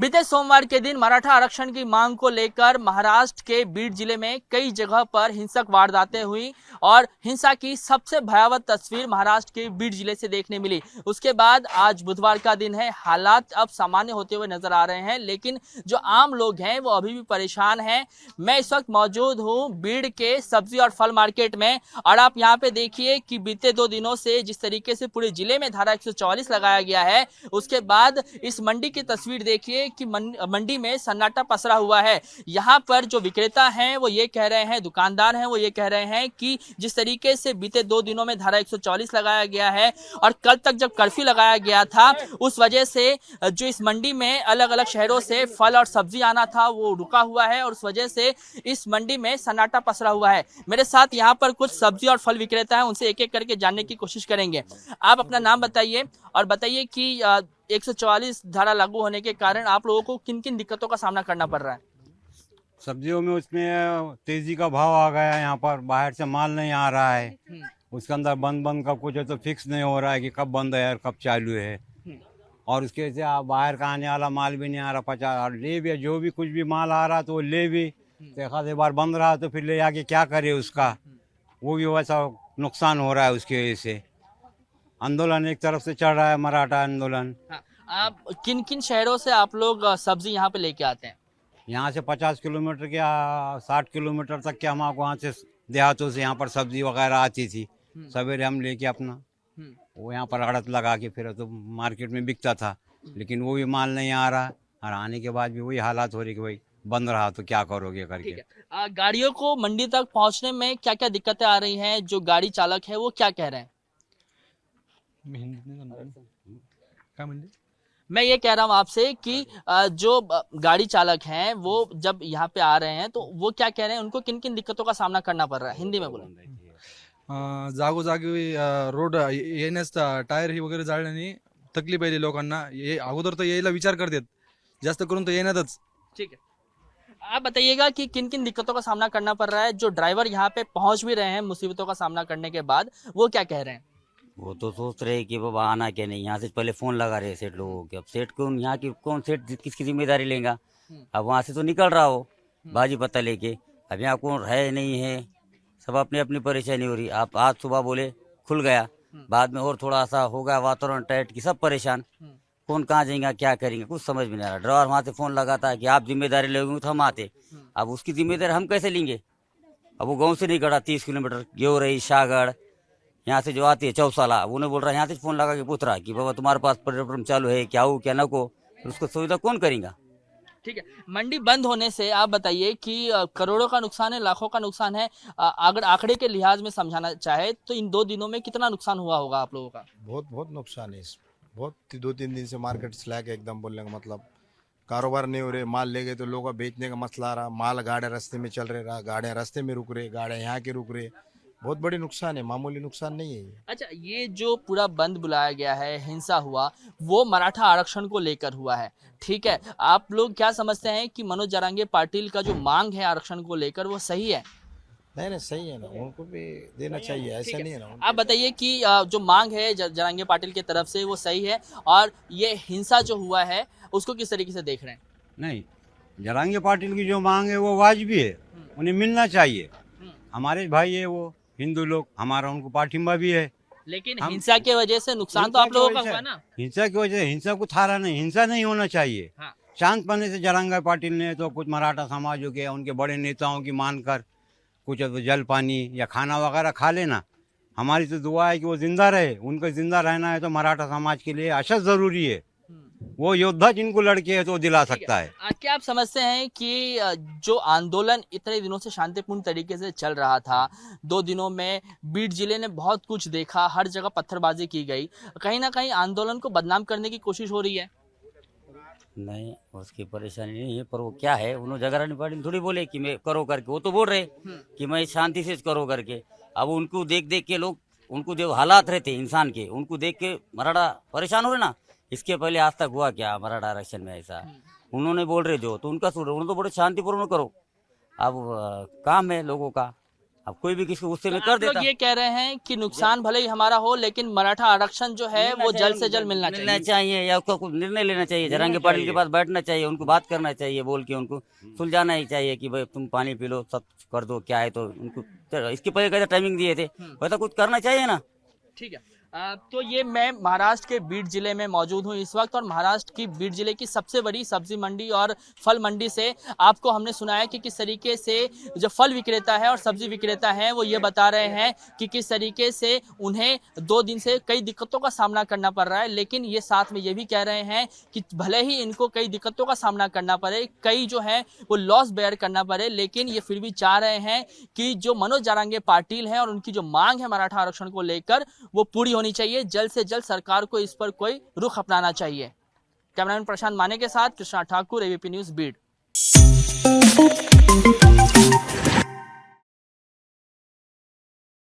बीते सोमवार के दिन मराठा आरक्षण की मांग को लेकर महाराष्ट्र के बीड जिले में कई जगह पर हिंसक वारदातें हुई और हिंसा की सबसे भयावह तस्वीर महाराष्ट्र के बीड जिले से देखने मिली। उसके बाद आज बुधवार का दिन है, हालात अब सामान्य होते हुए नजर आ रहे हैं, लेकिन जो आम लोग हैं वो अभी भी परेशान हैं। मैं इस वक्त मौजूद हूँ बीड के सब्जी और फल मार्केट में और आप यहाँ पे देखिए कि बीते 2 दिनों से जिस तरीके से पूरे जिले में धारा 144 लगाया गया है, उसके बाद इस मंडी की तस्वीर देखिए कि मंडी में सन्नाटा पसरा हुआ है। यहाँ पर जो विक्रेता हैं वो ये कह रहे हैं, दुकानदार हैं वो ये कह रहे हैं कि जिस तरीके से बीते 2 दिनों में धारा 144 लगाया गया है और कल तक जब कर्फ्यू लगाया गया था, उस वजह से जो इस मंडी में अलग अलग शहरों से फल और सब्जी आना था वो रुका हुआ है और उस वजह से इस मंडी में सन्नाटा पसरा हुआ है। मेरे साथ यहाँ पर कुछ सब्जी और फल विक्रेता हैं, उनसे एक एक करके जानने की कोशिश करेंगे। आप अपना नाम बताइए और बताइए कि 144 धारा लागू होने के कारण आप लोगों को किन किन दिक्कतों का सामना करना पड़ रहा है। सब्जियों में उसमें तेजी का भाव आ गया है। यहाँ पर बाहर से माल नहीं आ रहा है, उसके अंदर बंद कब कुछ है तो फिक्स नहीं हो रहा है कि कब बंद है और कब चालू है। और उसके से बाहर का आने वाला माल भी नहीं आ रहा। 50 और ले भी जो भी कुछ भी माल आ रहा तो वो ले भी एक आधे बार बंद रहा तो फिर ले आके क्या करे उसका, वो भी वैसा नुकसान हो रहा है। उसकी वजह से आंदोलन एक तरफ से चल रहा है, मराठा आंदोलन। हाँ, आप किन किन शहरों से आप लोग सब्जी यहाँ पे लेके आते हैं? यहाँ से 50 किलोमीटर के 60 किलोमीटर तक के हमको वहाँ से देहातों से यहाँ पर सब्जी वगैरह आती थी। सवेरे हम लेके अपना वो यहाँ पर अड़त लगा के फिर तो मार्केट में बिकता था, लेकिन वो भी माल नहीं आ रहा और आने के बाद भी वही हालात हो रही कि भाई बंद रहा तो क्या करोगे करके। गाड़ियों को मंडी तक पहुँचने में क्या क्या दिक्कतें आ रही हैं? जो गाड़ी चालक है वो क्या कह रहे हैं? मैं ये कह रहा हूँ आपसे कि जो गाड़ी चालक हैं वो जब यहाँ पे आ रहे हैं तो वो क्या कह रहे हैं, उनको किन किन दिक्कतों का सामना करना पड़ रहा है? हिंदी में बोलो। जागोजागी रोड येण्यास टायर ही वगैरे जाळण्याने तकलीफ आहे लोकांना। ये अगोदर तर यायला विचार करतात, जास्त करून तर येण्यातच। ठीक है, आप बताइएगा कि किन किन दिक्कतों का सामना करना पड़ रहा है? जो ड्राइवर यहाँ पे पहुंच भी रहे हैं मुसीबतों का सामना करने के बाद, वो क्या कह रहे हैं? वो तो सोच रहे कि बाबा आना क्या नहीं, यहाँ से पहले फोन लगा रहे सेठ लोगों के। अब सेठ कौन, यहाँ की कौन सेठ किसकी जिम्मेदारी लेगा? अब वहाँ से तो निकल रहा हो बाजी पत्ता लेके, अब यहाँ कौन है नहीं है, सब अपनी अपनी परेशानी हो रही। आप आज सुबह बोले खुल गया, बाद में और थोड़ा सा हो गया वातावरण टाइट की सब परेशान। कौन कहाँ जाएगा, क्या करेंगे, कुछ समझ में नहीं आ रहा। ड्राइवर वहाँ से फोन लगाता कि आप जिम्मेदारी लोगे तो हम आते, अब उसकी जिम्मेदारी हम कैसे लेंगे? अब वो गाँव से नहीं कड़ा 30 किलोमीटर गेवरई शाहगढ़ यहाँ से जो आती है चौसाला, उन्हें बोल रहा है यहाँ से फोन लगा के पूछ रहा कि बाबा तुम्हारे पास पेट्रोल चालू है क्या, हो क्या न को, उसको सुविधा कौन करेगा? ठीक है, मंडी बंद होने से आप बताइए कि करोड़ों का नुकसान है, लाखों का नुकसान है, अगर आंकड़े के लिहाज में समझाना चाहे तो इन 2 दिनों में कितना नुकसान हुआ होगा आप लोगों का? बहुत नुकसान है। बहुत 2-3 दिन से मार्केट स्लैग है एकदम, बोलने का मतलब कारोबार नहीं हो रहे। माल ले गए तो लोगों का बेचने का मसला आ रहा, माल गाड़ियाँ रास्ते में चल रहा, गाड़ियाँ रास्ते में रुक रहे, गाड़ियाँ यहाँ के रुक रहे। बहुत बड़ी नुकसान है, मामूली नुकसान नहीं है ये। अच्छा, ये जो पूरा बंद बुलाया गया है, हिंसा हुआ, वो मराठा आरक्षण को लेकर हुआ है, ठीक है? आप लोग क्या समझते हैं कि मनोज जरांगे पाटिल का जो मांग है आरक्षण को लेकर वो सही है? नहीं सही है ना, उनको भी देना चाहिए, ऐसा नहीं है ना। आप बताइए कि जो मांग है जरांगे पाटिल की तरफ से वो सही है और ये हिंसा जो हुआ है उसको किस तरीके से देख रहे हैं? नहीं, जरांगे पाटिल की जो मांग है वो वाजिबी है, उन्हें मिलना चाहिए। हमारे भाई है वो हिंदू लोग, हमारा उनको पाठिंबा भी है। लेकिन हिंसा की वजह से नुकसान तो आप लोगों का हुआ ना। हिंसा की वजह, हिंसा को थारा नहीं, हिंसा नहीं होना चाहिए। हाँ। शांतपने से जरांगे पाटिल ने तो कुछ मराठा समाज के उनके बड़े नेताओं की मानकर कुछ तो जल पानी या खाना वगैरह खा लेना। हमारी तो दुआ है कि वो जिंदा रहे, उनको जिंदा रहना है तो मराठा समाज के लिए अशद जरूरी है। वो योद्धा जिनको लड़के है तो दिला सकता है। क्या आप समझते हैं कि जो आंदोलन इतने दिनों से शांतिपूर्ण तरीके से चल रहा था, 2 दिनों में बीड जिले ने बहुत कुछ देखा, हर जगह पत्थरबाजी की गई, कहीं ना कहीं आंदोलन को बदनाम करने की कोशिश हो रही है? नहीं, उसकी परेशानी नहीं है, पर वो क्या है, उन्होंने जगरानी पार्टी थोड़ी बोले कि मैं करो करके, वो तो बोल रहे कि मैं शांति से करो करके। अब उनको देख देख के लोग, उनको जो हालात रहते इंसान के, उनको देख के मराठा परेशान हो रहे ना। इसके पहले आज तक हुआ क्या मराठा आरक्षण में ऐसा? उन्होंने बोल रहे जो तो उन्होंने तो बड़े शांतिपूर्ण करो। अब काम है लोगों का, अब कोई भी किसी को गुस्से में तो कर आप लोग देता। ये कह रहे हैं कि नुकसान भले ही हमारा हो लेकिन मराठा आरक्षण जो है वो जल्द से जल्द मिलना चाहिए। चाहिए या उसका कुछ निर्णय लेना चाहिए, जरांगे पाटिल के पास बैठना चाहिए, उनको बात करना चाहिए, बोल के उनको सुलझाना ही चाहिए कि भाई तुम पानी पी लो, सब कर दो, क्या है तो उनको इसके पहले कैसे टाइमिंग दिए थे, वैसा कुछ करना चाहिए ना। ठीक है। तो ये मैं महाराष्ट्र के बीड जिले में मौजूद हूँ इस वक्त और महाराष्ट्र की बीड जिले की सबसे बड़ी सब्जी मंडी और फल मंडी से आपको हमने सुनाया कि किस तरीके से जो फल विक्रेता है और सब्जी विक्रेता है वो ये बता रहे हैं कि किस तरीके से उन्हें 2 दिन से कई दिक्कतों का सामना करना पड़ रहा है, लेकिन ये साथ में ये भी कह रहे हैं कि भले ही इनको कई दिक्कतों का सामना करना पड़े, कई जो है वो लॉस बेयर करना पड़े, लेकिन ये फिर भी चाह रहे हैं कि जो मनोज जरांगे पाटिल है और उनकी जो मांग है मराठा आरक्षण को लेकर वो पूरी होनी चाहिए। जल्द से जल्द सरकार को इस पर कोई रुख अपनाना चाहिए। कैमरामैन प्रशांत माने के साथ कृष्णा ठाकुर, एबीपी न्यूज बीड।